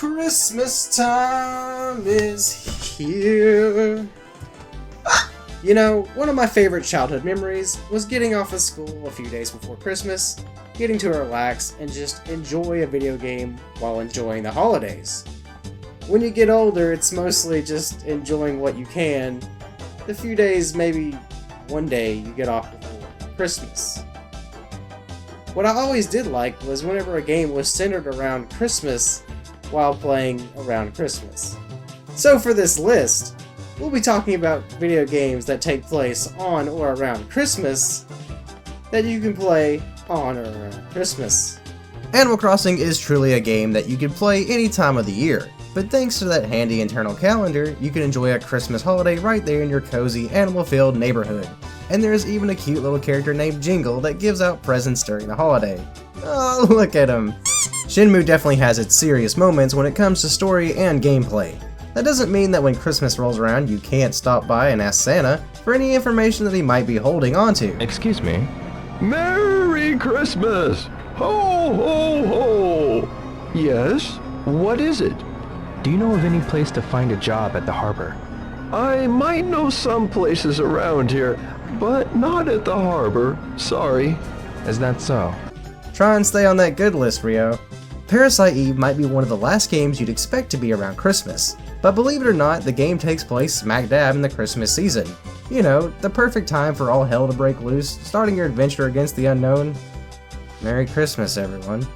Christmas time is here. You know, one of my favorite childhood memories was getting off of school a few days before Christmas, getting to relax and just enjoy a video game while enjoying the holidays. When you get older, it's mostly just enjoying what you can. The few days, maybe one day, you get off before Christmas. What I always did like was whenever a game was centered around Christmas while playing around Christmas. So for this list, we'll be talking about video games that take place on or around Christmas that you can play on or around Christmas. Animal Crossing is truly a game that you can play any time of the year, but thanks to that handy internal calendar, you can enjoy a Christmas holiday right there in your cozy animal-filled neighborhood. And there's even a cute little character named Jingle that gives out presents during the holiday. Oh, look at him! Shenmue definitely has its serious moments when it comes to story and gameplay. That doesn't mean that when Christmas rolls around you can't stop by and ask Santa for any information that he might be holding onto. Excuse me? Merry Christmas! Ho, ho, ho! Yes? What is it? Do you know of any place to find a job at the harbor? I might know some places around here, but not at the harbor. Sorry. Is that so? Try and stay on that good list, Rio. Parasite Eve might be one of the last games you'd expect to be around Christmas, but believe it or not, the game takes place smack dab in the Christmas season. You know, the perfect time for all hell to break loose, starting your adventure against the unknown. Merry Christmas, everyone.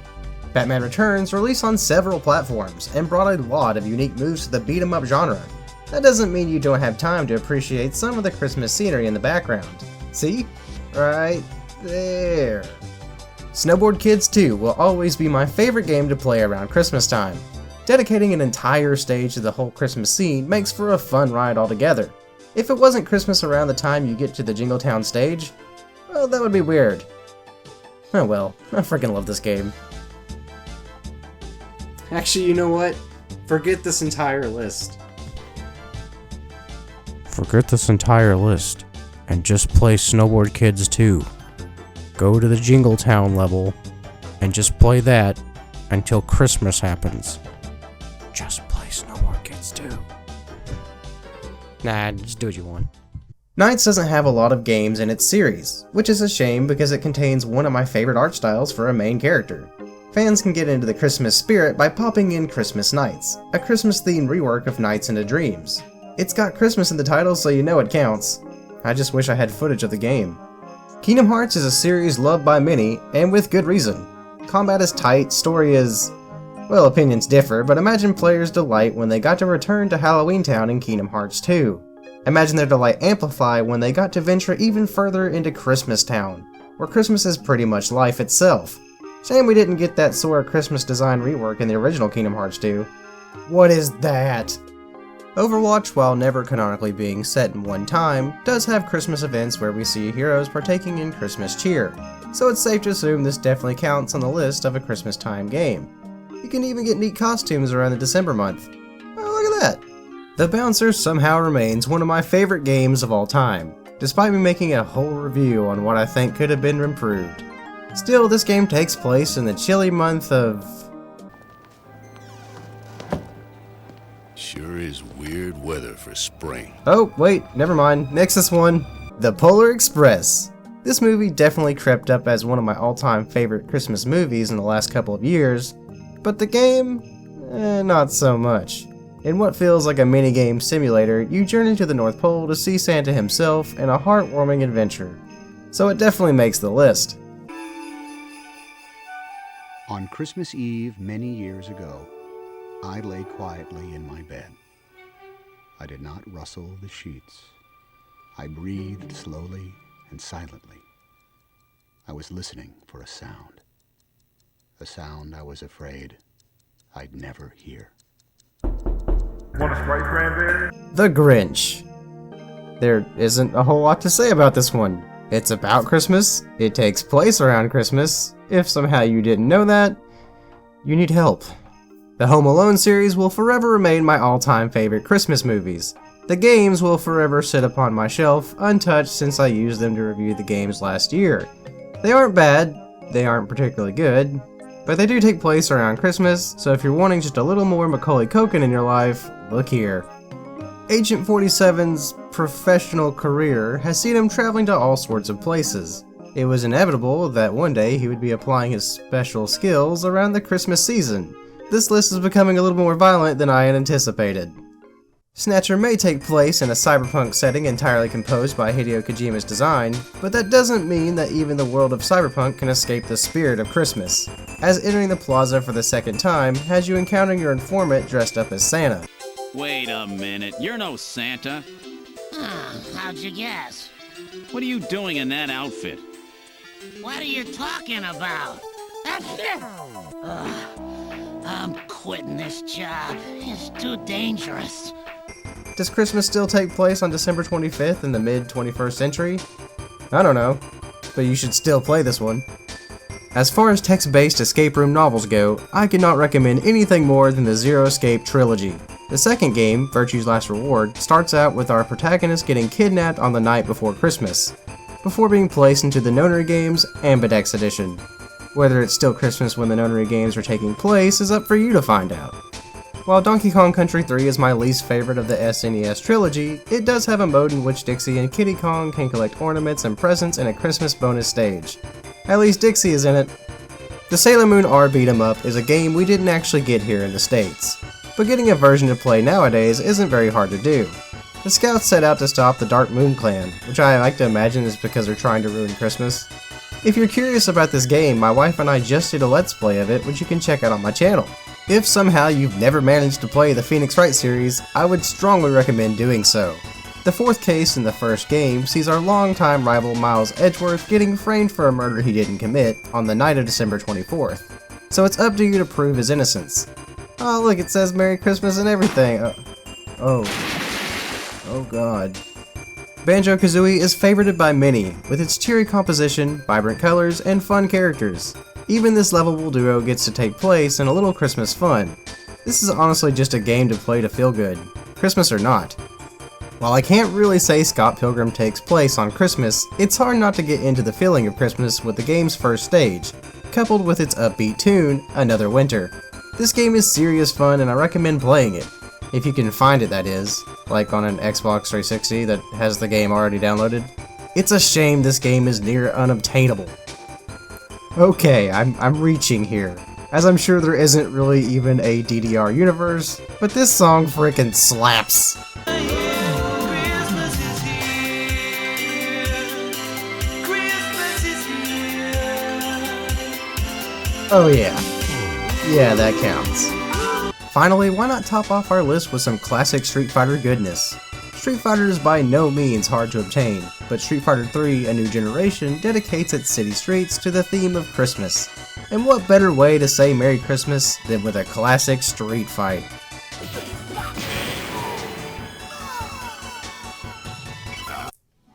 Batman Returns released on several platforms and brought a lot of unique moves to the beat-em-up genre. That doesn't mean you don't have time to appreciate some of the Christmas scenery in the background. See? Right there. Snowboard Kids 2 will always be my favorite game to play around Christmas time. Dedicating an entire stage to the whole Christmas scene makes for a fun ride altogether. If it wasn't Christmas around the time you get to the Jingletown stage, well, that would be weird. Oh well, I freaking love this game. Actually, you know what? Forget this entire list. Forget this entire list and just play Snowboard Kids 2. Go to the Jingletown level and just play that until Christmas happens. Just play Snowboard Kids 2. Nah, just do what you want. Nights doesn't have a lot of games in its series, which is a shame because it contains one of my favorite art styles for a main character. Fans can get into the Christmas spirit by popping in Christmas Nights, a Christmas-themed rework of Nights into Dreams. It's got Christmas in the title, so you know it counts. I just wish I had footage of the game. Kingdom Hearts is a series loved by many, and with good reason. Combat is tight, story is... well, opinions differ, but imagine players' delight when they got to return to Halloween Town in Kingdom Hearts 2. Imagine their delight amplify when they got to venture even further into Christmas Town, where Christmas is pretty much life itself. Shame we didn't get that Sora Christmas design rework in the original Kingdom Hearts 2. What is that? Overwatch, while never canonically being set in one time, does have Christmas events where we see heroes partaking in Christmas cheer, so it's safe to assume this definitely counts on the list of a Christmas time game. You can even get neat costumes around the December month. Oh, look at that! The Bouncer somehow remains one of my favorite games of all time, despite me making a whole review on what I think could have been improved. Still, this game takes place in the chilly month of... Sure is weird weather for spring. Oh, wait, never mind. Next this one. The Polar Express. This movie definitely crept up as one of my all-time favorite Christmas movies in the last couple of years, but the game? Not so much. In what feels like a minigame simulator, you journey to the North Pole to see Santa himself in a heartwarming adventure. So it definitely makes the list. On Christmas Eve many years ago, I lay quietly in my bed. I did not rustle the sheets. I breathed slowly and silently. I was listening for a sound I was afraid I'd never hear. Want a Sprite cranberry? The Grinch. There isn't a whole lot to say about this one. It's about Christmas, it takes place around Christmas. If somehow you didn't know that, you need help. The Home Alone series will forever remain my all-time favorite Christmas movies. The games will forever sit upon my shelf, untouched since I used them to review the games last year. They aren't bad, they aren't particularly good, but they do take place around Christmas, so if you're wanting just a little more Macaulay Culkin in your life, look here. Agent 47's professional career has seen him traveling to all sorts of places. It was inevitable that one day he would be applying his special skills around the Christmas season. This list is becoming a little more violent than I had anticipated. Snatcher may take place in a cyberpunk setting entirely composed by Hideo Kojima's design, but that doesn't mean that even the world of cyberpunk can escape the spirit of Christmas, as entering the plaza for the second time has you encountering your informant dressed up as Santa. Wait a minute, you're no Santa. How'd you guess? What are you doing in that outfit? What are you talking about? I'm quitting this job. It's too dangerous. Does Christmas still take place on December 25th in the mid-21st century? I don't know, but you should still play this one. As far as text-based escape room novels go, I cannot recommend anything more than the Zero Escape trilogy. The second game, Virtue's Last Reward, starts out with our protagonist getting kidnapped on the night before Christmas, before being placed into the Nonary Games Ambidex Edition. Whether it's still Christmas when the Nonary Games are taking place is up for you to find out. While Donkey Kong Country 3 is my least favorite of the SNES trilogy, it does have a mode in which Dixie and Kiddy Kong can collect ornaments and presents in a Christmas bonus stage. At least Dixie is in it. The Sailor Moon R Beat 'em Up is a game we didn't actually get here in the States, but getting a version to play nowadays isn't very hard to do. The Scouts set out to stop the Dark Moon Clan, which I like to imagine is because they're trying to ruin Christmas. If you're curious about this game, my wife and I just did a Let's Play of it, which you can check out on my channel. If somehow you've never managed to play the Phoenix Wright series, I would strongly recommend doing so. The fourth case in the first game sees our longtime rival Miles Edgeworth getting framed for a murder he didn't commit on the night of December 24th. So it's up to you to prove his innocence. Oh look, it says Merry Christmas and everything. Oh god. Banjo-Kazooie is favorited by many, with its cheery composition, vibrant colors, and fun characters. Even this lovable duo gets to take place in a little Christmas fun. This is honestly just a game to play to feel good, Christmas or not. While I can't really say Scott Pilgrim takes place on Christmas, it's hard not to get into the feeling of Christmas with the game's first stage, coupled with its upbeat tune, Another Winter. This game is serious fun and I recommend playing it. If you can find it, that is, like on an Xbox 360 that has the game already downloaded. It's a shame this game is near unobtainable. Okay, I'm reaching here, as I'm sure there isn't really even a DDR universe, but this song frickin' slaps. Oh yeah, that counts. Finally, why not top off our list with some classic Street Fighter goodness? Street Fighter is by no means hard to obtain, but Street Fighter 3 A New Generation dedicates its city streets to the theme of Christmas. And what better way to say Merry Christmas than with a classic street fight?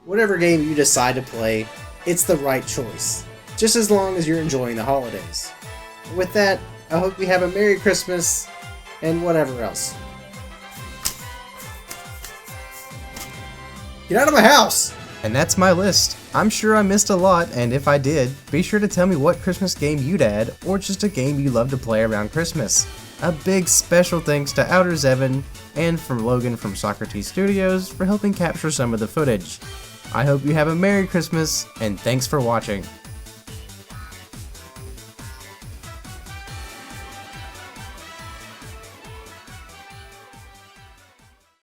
Whatever game you decide to play, it's the right choice, just as long as you're enjoying the holidays. With that, I hope you have a Merry Christmas and whatever else. Get out of my house! And that's my list. I'm sure I missed a lot, and if I did, be sure to tell me what Christmas game you'd add, or just a game you love to play around Christmas. A big special thanks to Outer Zevin and from Logan from Socrates Studios for helping capture some of the footage. I hope you have a Merry Christmas, and thanks for watching.